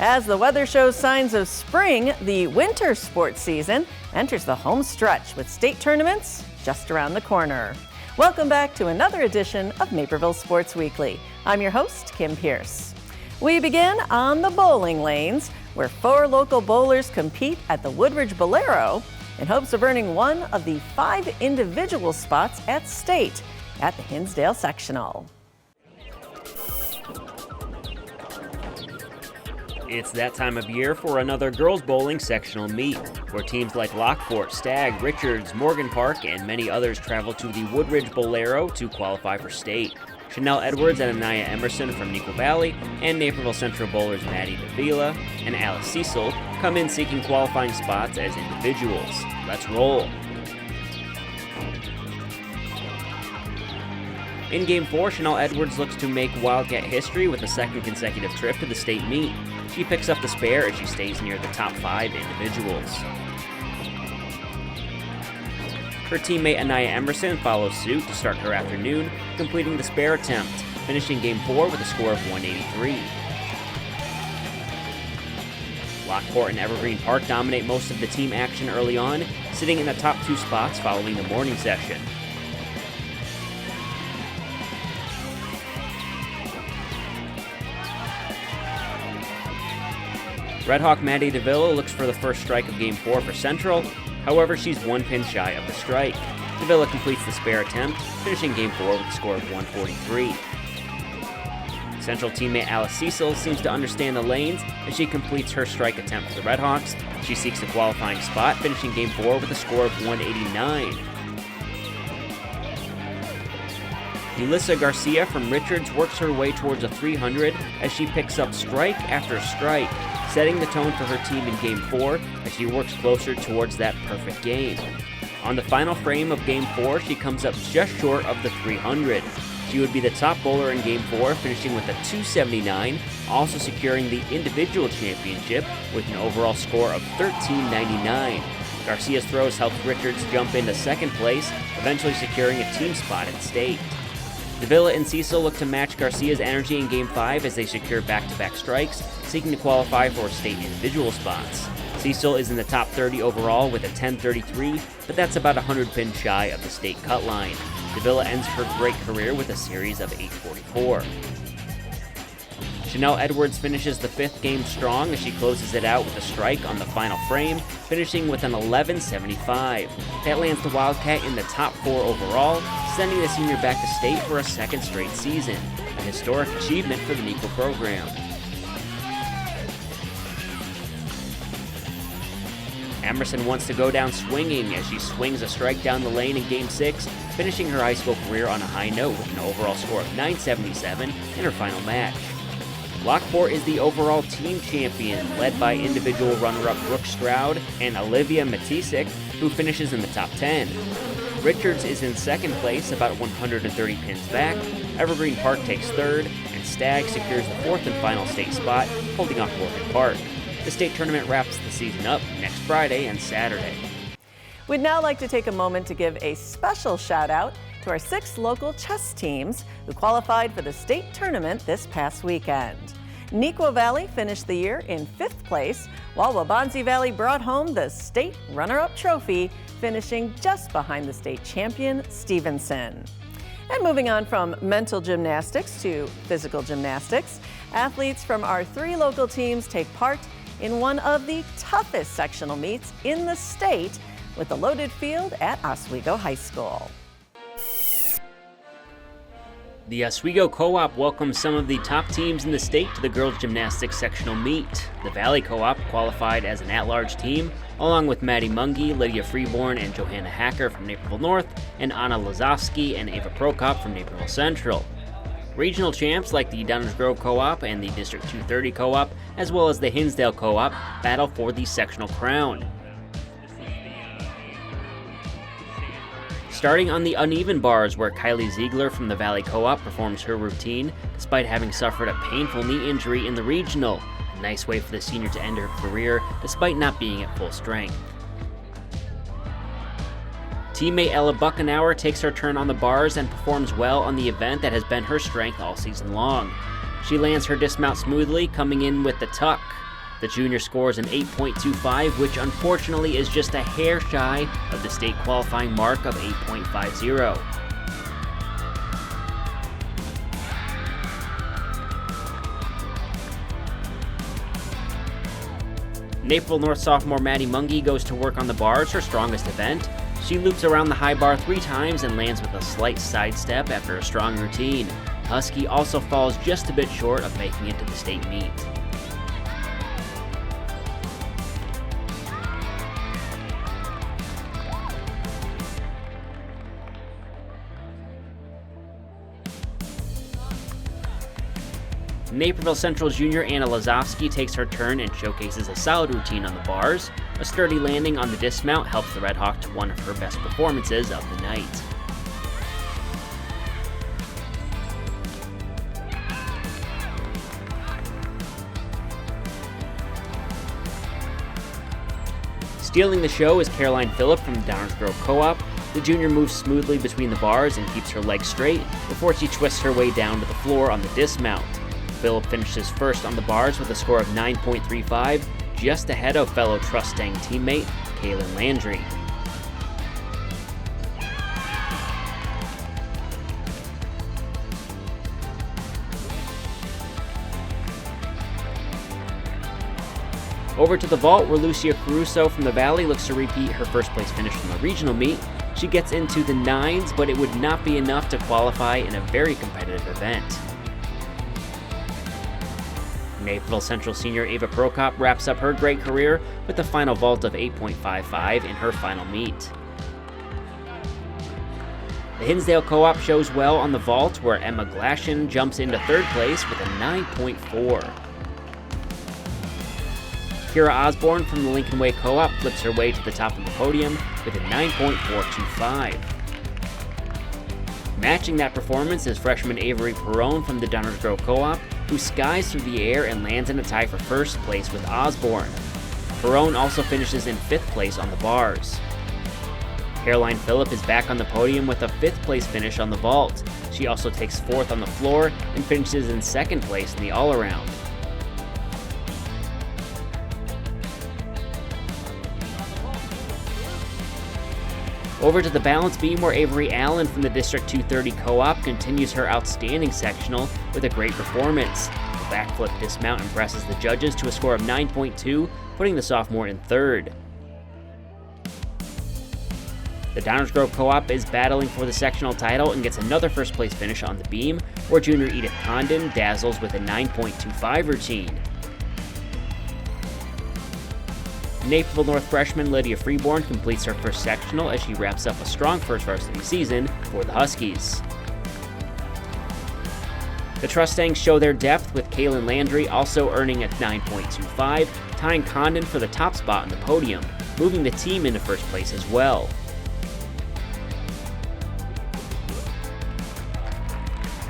As the weather shows signs of spring, the winter sports season enters the home stretch with state tournaments just around the corner. Welcome back to another edition of Naperville Sports Weekly. I'm your host, Kim Pierce. We begin on the bowling lanes, where 4 local bowlers compete at the Woodridge Bolero in hopes of earning one of the 5 individual spots at state at the Hinsdale Sectional. It's that time of year for another girls bowling sectional meet, where teams like Lockport, Stagg, Richards, Morgan Park, and many others travel to the Woodridge Bolero to qualify for state. Chanel Edwards and Anaya Emerson from Neuqua Valley, and Naperville Central bowlers Maddie Davila and Alice Cecil come in seeking qualifying spots as individuals. Let's roll. In Game 4, Chanel Edwards looks to make Wildcat history with a second consecutive trip to the state meet. She picks up the spare as she stays near the top 5 individuals. Her teammate Anaya Emerson follows suit to start her afternoon, completing the spare attempt, finishing Game 4 with a score of 183. Lockport and Evergreen Park dominate most of the team action early on, sitting in the top 2 spots following the morning session. Red Hawk Maddie Davila looks for the first strike of Game 4 for Central. However, she's 1 pin shy of the strike. Davila completes the spare attempt, finishing Game 4 with a score of 143. Central teammate Alice Cecil seems to understand the lanes as she completes her strike attempt for the Red Hawks. She seeks a qualifying spot, finishing Game 4 with a score of 189. Yulissa Garcia from Richards works her way towards a 300 as she picks up strike after strike, setting the tone for her team in Game 4 as she works closer towards that perfect game. On the final frame of Game 4, she comes up just short of the 300. She would be the top bowler in Game 4, finishing with a 279, also securing the individual championship with an overall score of 1399. Garcia's throws helped Richards jump into second place, eventually securing a team spot at state. Davila and Cecil look to match Garcia's energy in Game 5 as they secure back-to-back strikes, seeking to qualify for state individual spots. Cecil is in the top 30 overall with a 1033, but that's about 100 pins shy of the state cut line. Davila ends her great career with a series of 844. Chanel Edwards finishes the 5th game strong as she closes it out with a strike on the final frame, finishing with an 1175. That lands the Wildcat in the top 4 overall, sending the senior back to state for a second straight season, a historic achievement for the Neuqua program. Emerson wants to go down swinging as she swings a strike down the lane in Game 6, finishing her high school career on a high note with an overall score of 977 in her final match. Lockport is the overall team champion, led by individual runner-up Brooke Stroud and Olivia Matisik, who finishes in the top 10. Richards is in second place, about 130 pins back. Evergreen Park takes third, and Stagg secures the 4th and final state spot, holding off Morgan Park. The state tournament wraps the season up next Friday and Saturday. We'd now like to take a moment to give a special shout out to our 6 local chess teams who qualified for the state tournament this past weekend. Neuqua Valley finished the year in 5th place, while Waubonsie Valley brought home the state runner-up trophy, finishing just behind the state champion, Stevenson. And moving on from mental gymnastics to physical gymnastics, athletes from our 3 local teams take part in one of the toughest sectional meets in the state with the loaded field at Oswego High School. The Oswego Co-op welcomes some of the top teams in the state to the girls gymnastics sectional meet. The Valley Co-op qualified as an at-large team, along with Maddie Mungie, Lydia Freeborn, and Johanna Hacker from Naperville North, and Anna Lazowski and Ava Prokop from Naperville Central. Regional champs like the Downers Grove Co-op and the District 230 Co-op, as well as the Hinsdale Co-op, battle for the sectional crown. Starting on the uneven bars, where Kylie Ziegler from the Valley Co-op performs her routine, despite having suffered a painful knee injury in the regional. A nice way for the senior to end her career, despite not being at full strength. Teammate Ella Buchenauer takes her turn on the bars and performs well on the event that has been her strength all season long. She lands her dismount smoothly, coming in with the tuck. The junior scores an 8.25, which unfortunately is just a hair shy of the state qualifying mark of 8.50. Naperville North sophomore Maddie Mungie goes to work on the bars, her strongest event. She loops around the high bar 3 times and lands with a slight sidestep after a strong routine. Husky also falls just a bit short of making it to the state meet. Naperville Central junior Anna Lazowski takes her turn and showcases a solid routine on the bars. A sturdy landing on the dismount helps the Red Hawk to one of her best performances of the night. Stealing the show is Caroline Phillip from the Downers Grove Co-op. The junior moves smoothly between the bars and keeps her legs straight before she twists her way down to the floor on the dismount. Phillip finishes first on the bars with a score of 9.35, just ahead of fellow Trustang teammate Kaylin Landry. Over to the vault, where Lucia Caruso from the Valley looks to repeat her first place finish from the regional meet. She gets into the 9s, but it would not be enough to qualify in a very competitive event. Naperville Central senior Ava Prokop wraps up her great career with a final vault of 8.55 in her final meet. The Hinsdale Co-op shows well on the vault, where Emma Glashen jumps into 3rd place with a 9.4. Kira Osborne from the Lincoln Way Co-op flips her way to the top of the podium with a 9.425. Matching that performance is freshman Avery Perrone from the Downers Grove Co-op, who skies through the air and lands in a tie for first place with Osborne. Perrone also finishes in 5th place on the bars. Caroline Phillip is back on the podium with a 5th place finish on the vault. She also takes 4th on the floor and finishes in 2nd place in the all-around. Over to the balance beam, where Avery Allen from the District 230 Co-op continues her outstanding sectional with a great performance. The backflip dismount impresses the judges to a score of 9.2, putting the sophomore in 3rd. The Downers Grove Co-op is battling for the sectional title and gets another first place finish on the beam, where junior Edith Condon dazzles with a 9.25 routine. Naperville North freshman Lydia Freeborn completes her first sectional as she wraps up a strong first varsity season for the Huskies. The Trustangs show their depth, with Kaylin Landry also earning a 9.25, tying Condon for the top spot on the podium, moving the team into first place as well.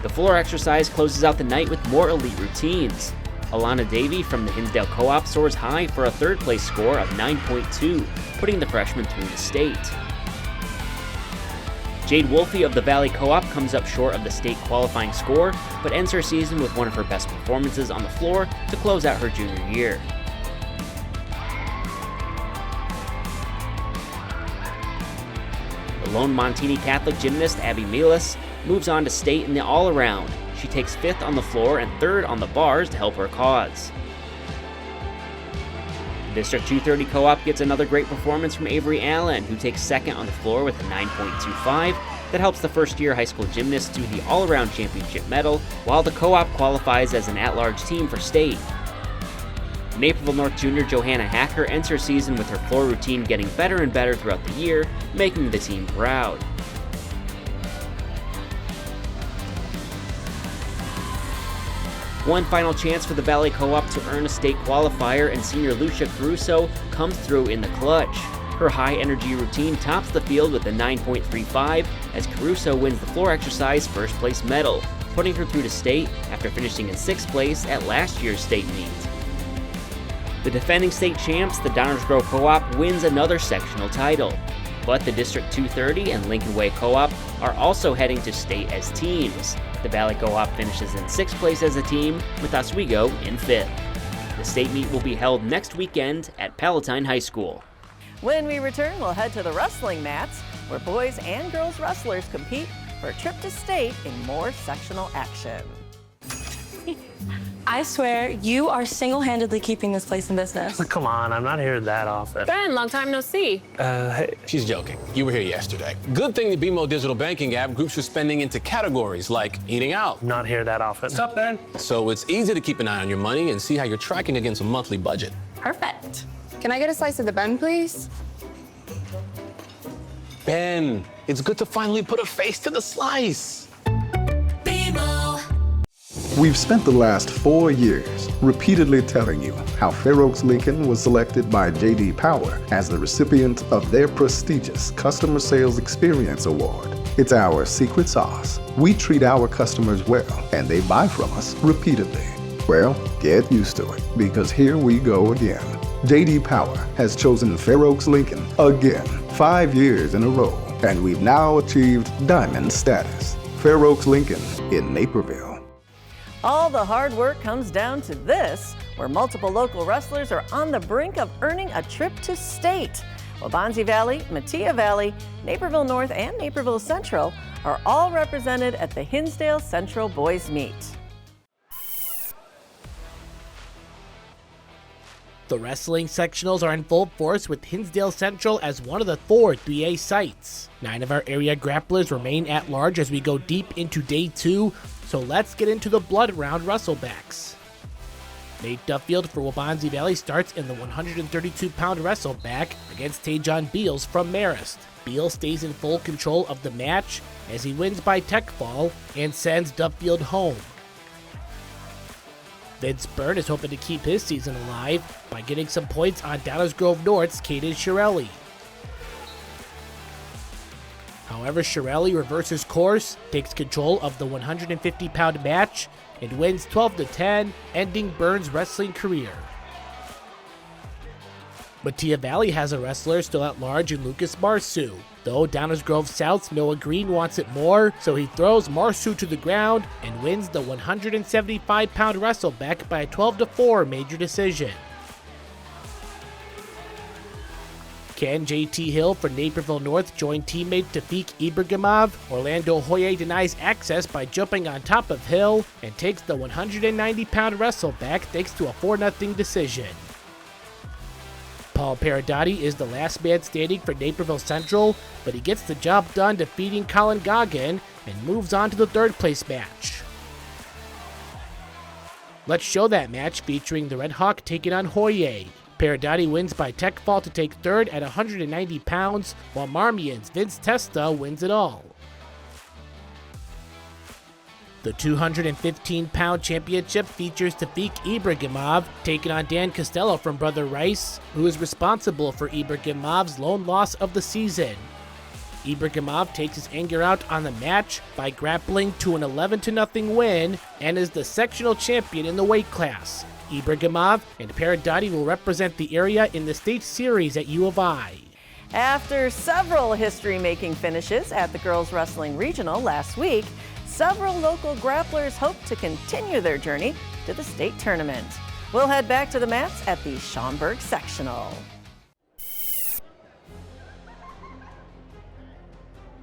The floor exercise closes out the night with more elite routines. Alana Davey from the Hinsdale Co-op soars high for a 3rd place score of 9.2, putting the freshman through the state. Jade Wolfe of the Valley Co-op comes up short of the state qualifying score, but ends her season with one of her best performances on the floor to close out her junior year. The lone Montini Catholic gymnast Abby Mealis moves on to state in the all-around. She takes 5th on the floor and 3rd on the bars to help her cause. District 230 Co-op gets another great performance from Avery Allen, who takes 2nd on the floor with a 9.25 that helps the first-year high school gymnast do the all-around championship medal, while the Co-op qualifies as an at-large team for state. Naperville North junior Johanna Hacker ends her season with her floor routine getting better and better throughout the year, making the team proud. One final chance for the Valley Co-op to earn a state qualifier, and senior Lucia Caruso comes through in the clutch. Her high-energy routine tops the field with a 9.35 as Caruso wins the floor exercise first place medal, putting her through to state after finishing in 6th place at last year's state meet. The defending state champs, the Downers Grove Co-op, wins another sectional title, but the District 230 and Lincoln Way Co-op are also heading to state as teams. The Valley Co-op finishes in 6th place as a team, with Oswego in 5th. The The state meet will be held next weekend at Palatine High School. When we return, we'll head to the wrestling mats, where boys and girls wrestlers compete for a trip to state in more sectional action. I swear, you are single-handedly keeping this place in business. Come on, I'm not here that often. Ben, long time no see. Hey. She's joking. You were here yesterday. Good thing the BMO digital banking app groups your spending into categories like eating out. Not here that often. What's up, Ben? So it's easy to keep an eye on your money and see how you're tracking against a monthly budget. Perfect. Can I get a slice of the Ben, please? Ben, it's good to finally put a face to the slice. We've spent the last 4 years repeatedly telling you how Fair Oaks Lincoln was selected by J.D. Power as the recipient of their prestigious Customer Sales Experience Award. It's our secret sauce. We treat our customers well, and they buy from us repeatedly. Well, get used to it, because here we go again. J.D. Power has chosen Fair Oaks Lincoln again, 5 years in a row, and we've now achieved Diamond status. Fair Oaks Lincoln in Naperville. All the hard work comes down to this, where multiple local wrestlers are on the brink of earning a trip to state. Waubonsie Valley, Metea Valley, Naperville North, and Naperville Central are all represented at the Hinsdale Central Boys Meet. The wrestling sectionals are in full force with Hinsdale Central as one of the 4 3A sites. 9 of our area grapplers remain at large as we go deep into day 2, so let's get into the blood round wrestlebacks. Nate Duffield for Waubonsie Valley starts in the 132-pound wrestleback against Tajon Beals from Marist. Beals stays in full control of the match as he wins by tech fall and sends Duffield home. Vince Byrne is hoping to keep his season alive by getting some points on Downers Grove North's Caden Shirelli. However, Shirelli reverses course, takes control of the 150-pound match, and wins 12-10, ending Byrne's wrestling career. Metea Valley has a wrestler still at large in Lucas Marsu. Though Downers Grove South's Noah Green wants it more, so he throws Marsu to the ground and wins the 175-pound wrestleback by a 12-4 major decision. Can JT Hill for Naperville North join teammate Tafik Ibragimov? Orlando Hoye denies access by jumping on top of Hill and takes the 190-pound wrestleback thanks to a 4-0 decision. Paul Paradotti is the last man standing for Naperville Central, but he gets the job done defeating Colin Goggin and moves on to the 3rd place match. Let's show that match featuring the Red Hawk taking on Hoye. Paradotti wins by tech fall to take 3rd at 190 pounds, while Marmion's Vince Testa wins it all. The 215-pound championship features Tafik Ibragimov taking on Dan Costello from Brother Rice, who is responsible for Ibragimov's lone loss of the season. Ibragimov takes his anger out on the match by grappling to an 11-0 win and is the sectional champion in the weight class. Ibragimov and Paradotti will represent the area in the state series at U of I. After several history-making finishes at the Girls Wrestling Regional last week, several local grapplers hope to continue their journey to the state tournament. We'll head back to the mats at the Schaumburg Sectional.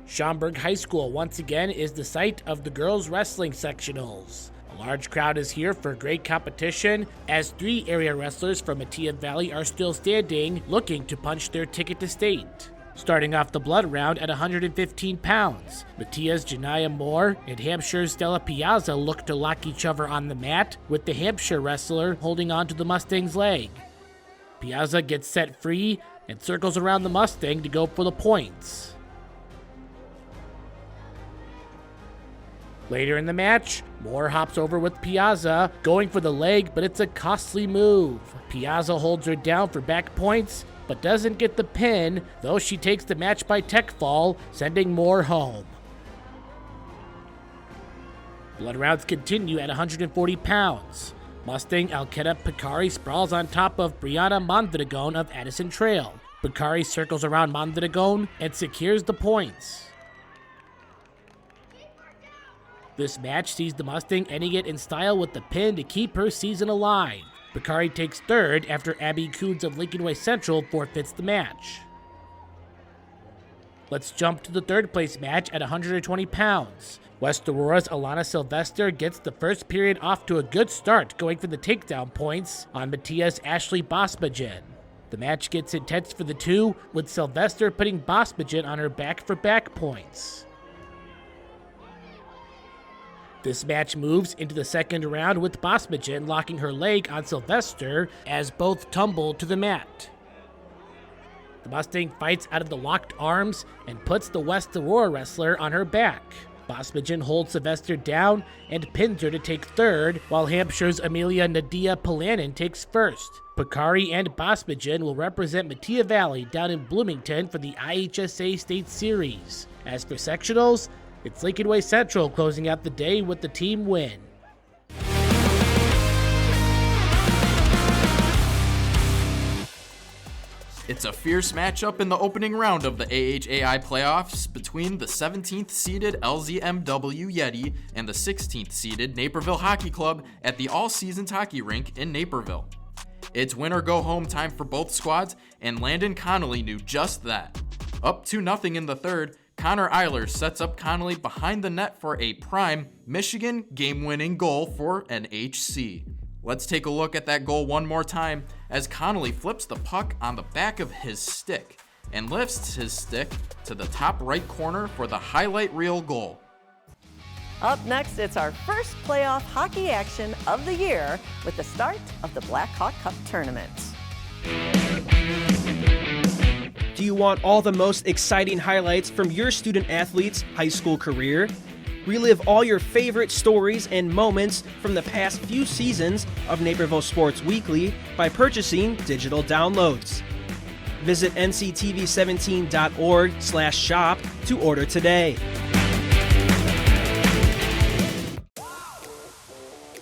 Schaumburg High School once again is the site of the girls wrestling sectionals. A large crowd is here for great competition as 3 area wrestlers from Metea Valley are still standing, looking to punch their ticket to state. Starting off the blood round at 115 pounds, Metea's Janiyah Moore and Hampshire's Stella Piazza look to lock each other on the mat, with the Hampshire wrestler holding on to the Mustang's leg. Piazza gets set free and circles around the Mustang to go for the points. Later in the match, Moore hops over with Piazza, going for the leg, but it's a costly move. Piazza holds her down for back points, but doesn't get the pin, though she takes the match by tech fall, sending Moore home. Blood rounds continue at 140 pounds. Mustang Alketa Picari sprawls on top of Brianna Mondragon of Addison Trail. Picari circles around Mondragon and secures the points. This match sees the Mustang ending it in style with the pin to keep her season alive. Bakari takes third after Abby Coons of Lincoln Way Central forfeits the match. Let's jump to the third place match at 120 pounds. West Aurora's Alana Sylvester gets the first period off to a good start, going for the takedown points on Matthias Ashley Bosmagen. The match gets intense for the two, with Sylvester putting Bosmagen on her back-for-back points. This match moves into the second round with Bosmagen locking her leg on Sylvester as both tumble to the mat. The Mustang fights out of the locked arms and puts the West Aurora wrestler on her back. Bosmagen holds Sylvester down and pins her to take third, while Hampshire's Amelia Nadia Polanin takes first. Bakari and Bosmagen will represent Metea Valley down in Bloomington for the IHSA State Series. As for sectionals, it's Lincoln Way Central closing out the day with the team win. It's a fierce matchup in the opening round of the AHAI playoffs between the 17th seeded LZMW Yeti and the 16th seeded Naperville Hockey Club at the All-Seasons Hockey Rink in Naperville. It's win or go home time for both squads, and Landon Connolly knew just that. Up 2-0 in the third, Connor Eilers sets up Connolly behind the net for a prime Michigan game-winning goal for NHC. Let's take a look at that goal one more time as Connolly flips the puck on the back of his stick and lifts his stick to the top right corner for the highlight reel goal. Up next, it's our first playoff hockey action of the year with the start of the Blackhawk Cup tournament. Do you want all the most exciting highlights from your student athlete's high school career? Relive all your favorite stories and moments from the past few seasons of Naperville Sports Weekly by purchasing digital downloads. Visit nctv17.org/shop to order today.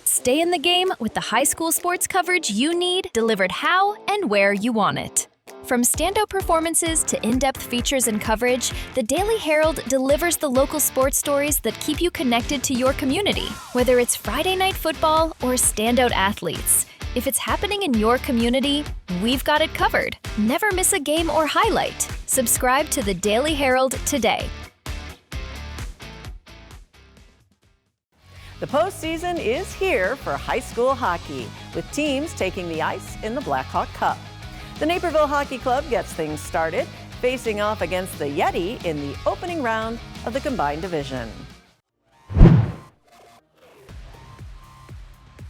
Stay in the game with the high school sports coverage you need, delivered how and where you want it. From standout performances to in-depth features and coverage, the Daily Herald delivers the local sports stories that keep you connected to your community. Whether it's Friday night football or standout athletes, if it's happening in your community, we've got it covered. Never miss a game or highlight. Subscribe to the Daily Herald today. The postseason is here for high school hockey, with teams taking the ice in the Blackhawk Cup. The Naperville Hockey Club gets things started, facing off against the Yeti in the opening round of the combined division.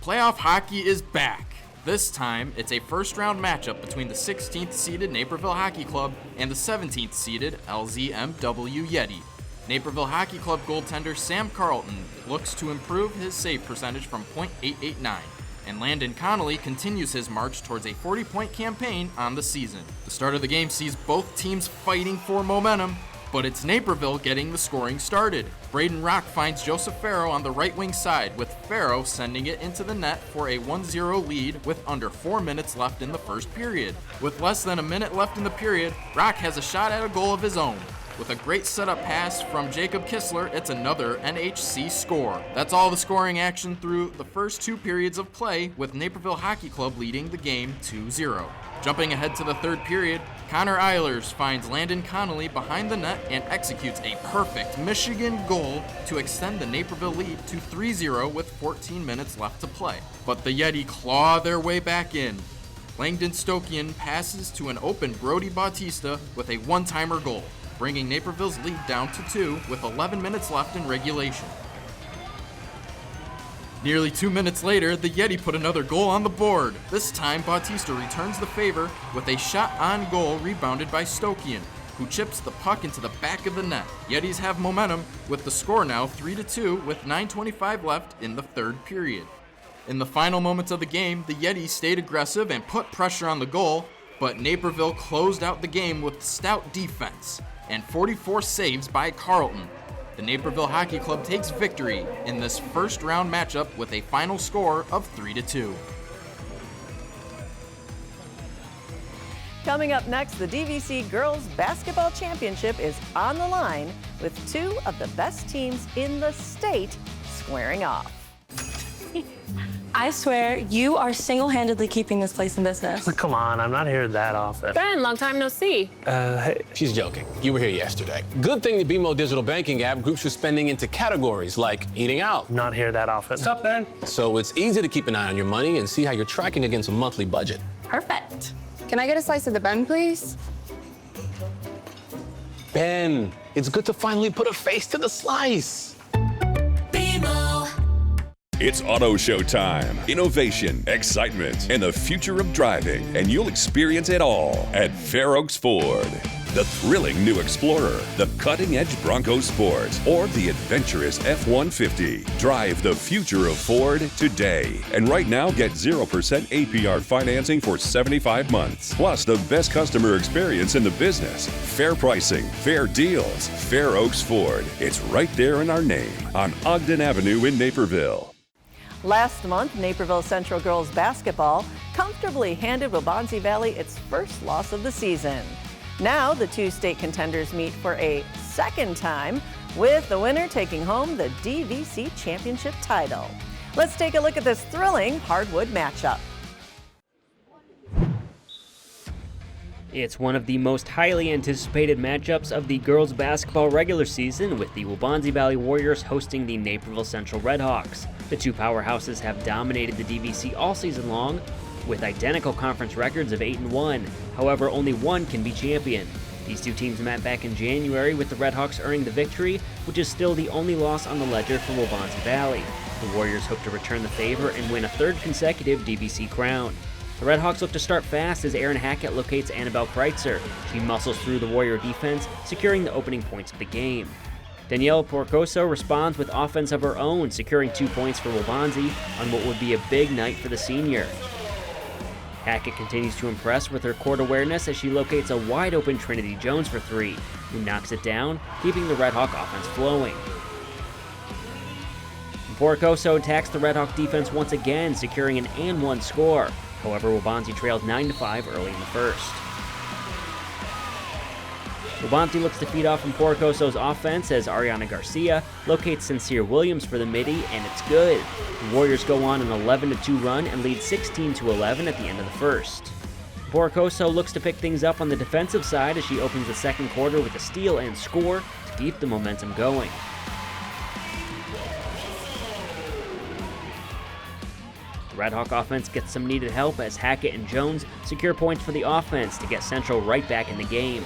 Playoff hockey is back. This time, it's a first-round matchup between the 16th seeded Naperville Hockey Club and the 17th seeded LZMW Yeti. Naperville Hockey Club goaltender Sam Carlton looks to improve his save percentage from .889. And Landon Connolly continues his march towards a 40-point campaign on the season. The start of the game sees both teams fighting for momentum, but it's Naperville getting the scoring started. Braden Rock finds Joseph Farrow on the right wing side, with Farrow sending it into the net for a 1-0 lead with under 4 minutes left in the first period. With less than a minute left in the period, Rock has a shot at a goal of his own. With a great setup pass from Jacob Kistler, it's another NHC score. That's all the scoring action through the first 2 periods of play, with Naperville Hockey Club leading the game 2-0. Jumping ahead to the third period, Connor Eilers finds Landon Connolly behind the net and executes a perfect Michigan goal to extend the Naperville lead to 3-0 with 14 minutes left to play. But the Yeti claw their way back in. Langdon Stokian passes to an open Brody Bautista with a one-timer goal, bringing Naperville's lead down to 2 with 11 minutes left in regulation. Nearly 2 minutes later, the Yeti put another goal on the board. This time, Bautista returns the favor with a shot on goal rebounded by Stokian, who chips the puck into the back of the net. Yetis have momentum with the score now 3-2 with 9:25 left in the third period. In the final moments of the game, the Yetis stayed aggressive and put pressure on the goal, but Naperville closed out the game with stout defense and 44 saves by Carlton. The Naperville Hockey Club takes victory in this first round matchup with a final score of 3-2. Coming up next, the DVC Girls Basketball Championship is on the line with 2 of the best teams in the state squaring off. I swear, you are single-handedly keeping this place in business. Come on, I'm not here that often. Ben, long time no see. Hey. She's joking. You were here yesterday. Good thing the BMO digital banking app groups your spending into categories like eating out. Not here that often. What's up, Ben? So it's easy to keep an eye on your money and see how you're tracking against a monthly budget. Perfect. Can I get a slice of the bun, please? Ben, it's good to finally put a face to the slice. It's auto show time. Innovation, excitement, and the future of driving. And you'll experience it all at Fair Oaks Ford. The thrilling new Explorer, the cutting-edge Bronco Sport, or the adventurous F-150. Drive the future of Ford today. And right now, get 0% APR financing for 75 months. Plus, the best customer experience in the business. Fair pricing, fair deals. Fair Oaks Ford. It's right there in our name on Ogden Avenue in Naperville. Last month, Naperville Central girls basketball comfortably handed Waubonsee Valley its first loss of the season. Now the two state contenders meet for a second time, with the winner taking home the DVC championship title. Let's take a look at this thrilling hardwood matchup. It's one of the most highly anticipated matchups of the girls basketball regular season, with the Waubonsee Valley Warriors hosting the Naperville Central Redhawks. The two powerhouses have dominated the DVC all season long, with identical conference records of 8-1. However, only one can be champion. These two teams met back in January, with the Redhawks earning the victory, which is still the only loss on the ledger for Waubonsee Valley. The Warriors hope to return the favor and win a third consecutive DVC crown. The Redhawks look to start fast as Erin Hackett locates Annabelle Kreitzer. She muscles through the Warrior defense, securing the opening points of the game. Danielle Porcoso responds with offense of her own, securing 2 points for Waubonsee on what would be a big night for the senior. Hackett continues to impress with her court awareness as she locates a wide-open Trinity Jones for three, who knocks it down, keeping the Redhawk offense flowing. Porcoso attacks the Redhawk defense once again, securing an and-one score. However, Waubonsee trailed 9-5 early in the first. Waubonsee looks to feed off from Porcoso's offense as Ariana Garcia locates Sincere Williams for the midi, and it's good. The Warriors go on an 11-2 run and lead 16-11 at the end of the first. Porcoso looks to pick things up on the defensive side as she opens the second quarter with a steal and score to keep the momentum going. The Redhawk offense gets some needed help as Hackett and Jones secure points for the offense to get Central right back in the game.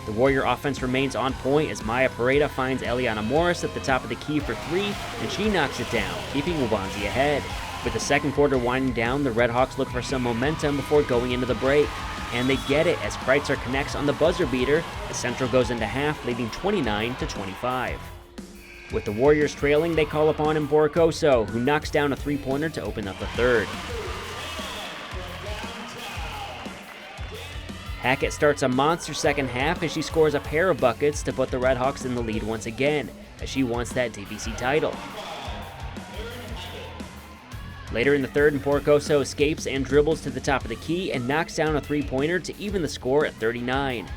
The Warrior offense remains on point as Maya Pareda finds Eliana Morris at the top of the key for three, and she knocks it down, keeping Waubonsee ahead. With the second quarter winding down, the Redhawks look for some momentum before going into the break. And they get it as Kreitzer connects on the buzzer beater as Central goes into half, leading 29-25. With the Warriors trailing, they call upon Porcoso, who knocks down a three-pointer to open up the third. Hackett starts a monster second half as she scores a pair of buckets to put the Redhawks in the lead once again, as she wants that DVC title. Later in the third, Porcoso escapes and dribbles to the top of the key and knocks down a three-pointer to even the score at 39.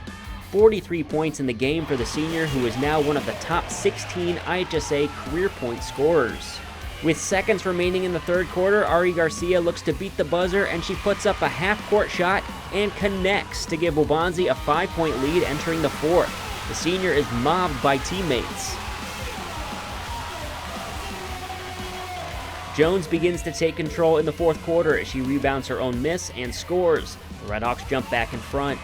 43 points in the game for the senior, who is now one of the top 16 IHSA career point scorers. With seconds remaining in the third quarter, Ari Garcia looks to beat the buzzer, and she puts up a half-court shot and connects to give Waubonsee a 5-point lead entering the fourth. The senior is mobbed by teammates. Jones begins to take control in the fourth quarter as she rebounds her own miss and scores. The Redhawks jump back in front.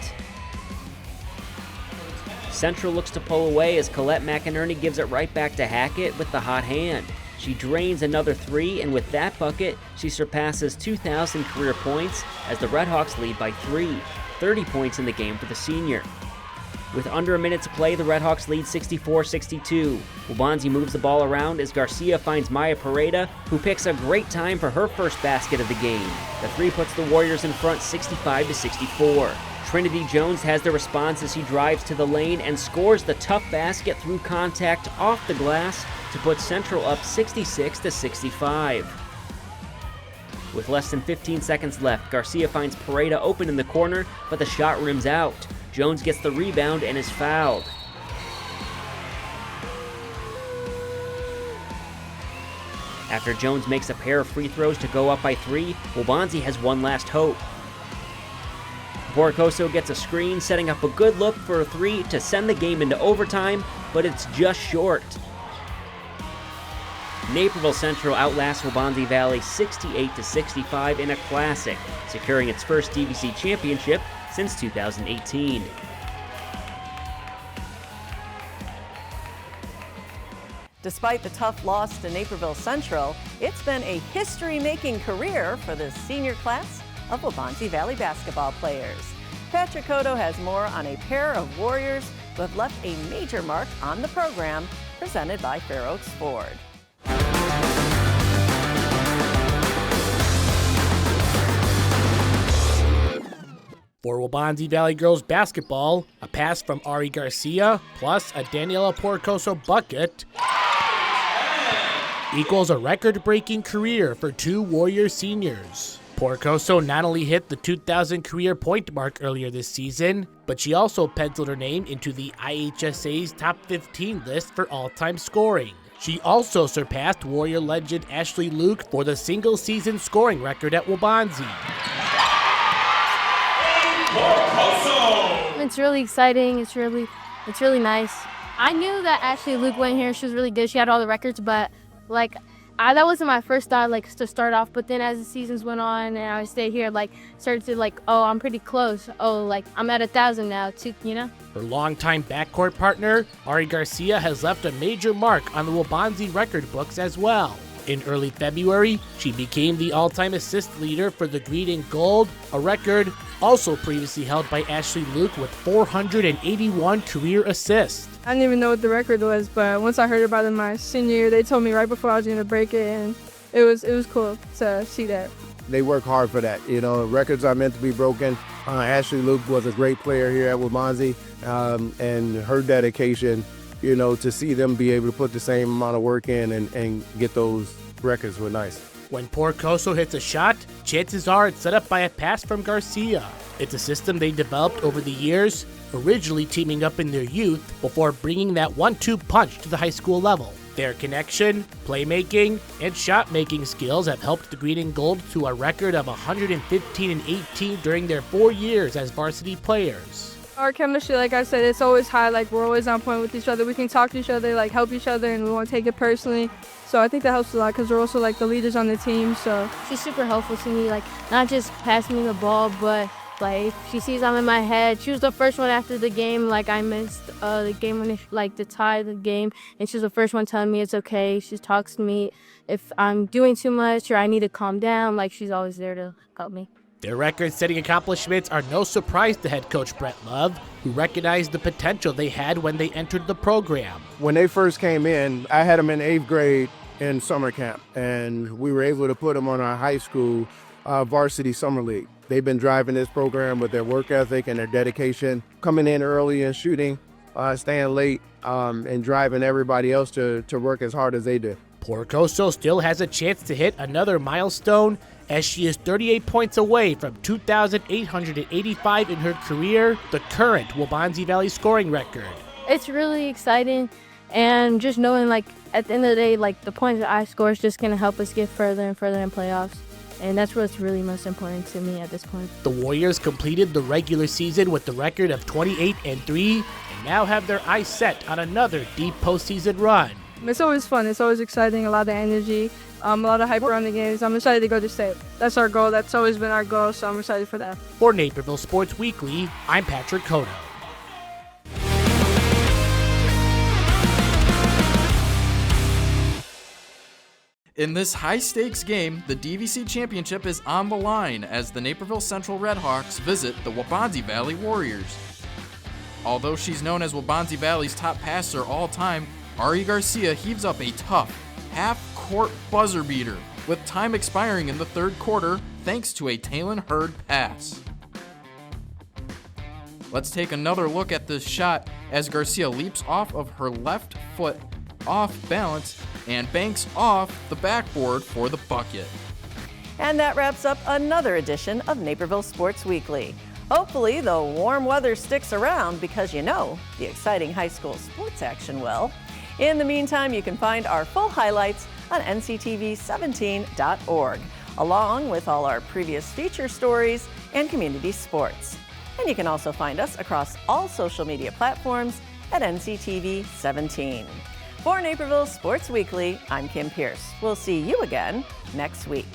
Central looks to pull away as Colette McInerney gives it right back to Hackett with the hot hand. She drains another three, and with that bucket, she surpasses 2,000 career points as the Redhawks lead by 3, 30 points in the game for the senior. With under a minute to play, the Redhawks lead 64-62. Waubonsee moves the ball around as Garcia finds Maya Pareda, who picks a great time for her first basket of the game. The three puts the Warriors in front 65-64. Trinity Jones has the response as he drives to the lane and scores the tough basket through contact off the glass to put Central up 66-65. With less than 15 seconds left, Garcia finds Pareda open in the corner, but the shot rims out. Jones gets the rebound and is fouled. After Jones makes a pair of free throws to go up by 3, Waubonsie has one last hope. Porcoso gets a screen, setting up a good look for a 3 to send the game into overtime, but it's just short. Naperville Central outlasts Waubonsie Valley 68-65 in a classic, securing its first DVC championship since 2018. Despite the tough loss to Naperville Central, it's been a history-making career for the senior class of Waubonsie Valley basketball players. Patrick Cotto has more on a pair of Warriors who have left a major mark on the program, presented by Fair Oaks Ford. For Waubonsie Valley girls basketball, a pass from Ari Garcia plus a Daniela Porcoso bucket equals a record-breaking career for two Warrior seniors. Porcoso not only hit the 2,000 career point mark earlier this season, but she also penciled her name into the IHSA's top 15 list for all-time scoring. She also surpassed Warrior legend Ashley Luke for the single-season scoring record at Waubonsie. It's really exciting. It's really nice. I knew that Ashley Luke went here. She was really good. She had all the records, but that wasn't my first thought, to start off. But then as the seasons went on and I stayed here, started to oh, I'm pretty close. Oh, I'm at 1,000 now, too, Her longtime backcourt partner, Ari Garcia, has left a major mark on the Waubonsie record books as well. In early February, she became the all-time assist leader for the Green and Gold, a record also previously held by Ashley Luke with 481 career assists. I didn't even know what the record was, but once I heard about it my senior year, they told me right before I was going to break it, and it was cool to see that. They work hard for that. Records are meant to be broken. Ashley Luke was a great player here at Waubonsie, and her dedication, to see them be able to put the same amount of work in and get those records were nice. When Porcoso hits a shot, chances are it's set up by a pass from Garcia. It's a system they developed over the years, originally teaming up in their youth before bringing that 1-2 punch to the high school level. Their connection, playmaking, and shot-making skills have helped the Green and Gold to a record of 115-18 during their 4 years as varsity players. Our chemistry, like I said, it's always high. We're always on point with each other. We can talk to each other, help each other, and we won't take it personally. So I think that helps a lot because we're also the leaders on the team. So she's super helpful to me, not just passing me the ball, but if she sees I'm in my head. She was the first one after the game. I missed the game when to tie the game, and she was the first one telling me it's okay. She talks to me if I'm doing too much or I need to calm down. She's always there to help me. Their record-setting accomplishments are no surprise to head coach Brett Love, who recognized the potential they had when they entered the program. When they first came in, I had them in 8th grade in summer camp, and we were able to put them on our high school varsity summer league. They've been driving this program with their work ethic and their dedication, coming in early and shooting, staying late, and driving everybody else to work as hard as they do. Porcoso still has a chance to hit another milestone, as she is 38 points away from 2,885 in her career, the current Waubonsie Valley scoring record. It's really exciting, and just knowing at the end of the day, the points that I score is just going to help us get further and further in playoffs. And that's what's really most important to me at this point. The Warriors completed the regular season with the record of 28-3 and now have their eyes set on another deep postseason run. It's always fun. It's always exciting, a lot of energy, a lot of hype around the games. I'm excited to go to state. That's our goal. That's always been our goal, so I'm excited for that. For Naperville Sports Weekly, I'm Patrick Cotto. In this high-stakes game, the DVC Championship is on the line as the Naperville Central Redhawks visit the Waubonsie Valley Warriors. Although she's known as Waubonsie Valley's top passer all time, Ari Garcia heaves up a tough, half-court buzzer beater, with time expiring in the third quarter thanks to a Talon Hurd pass. Let's take another look at this shot as Garcia leaps off of her left foot off balance and banks off the backboard for the bucket. And that wraps up another edition of Naperville Sports Weekly. Hopefully the warm weather sticks around because the exciting high school sports action will. In the meantime, you can find our full highlights on nctv17.org, along with all our previous feature stories and community sports. And you can also find us across all social media platforms at NCTV17. For Naperville Sports Weekly, I'm Kim Pierce. We'll see you again next week.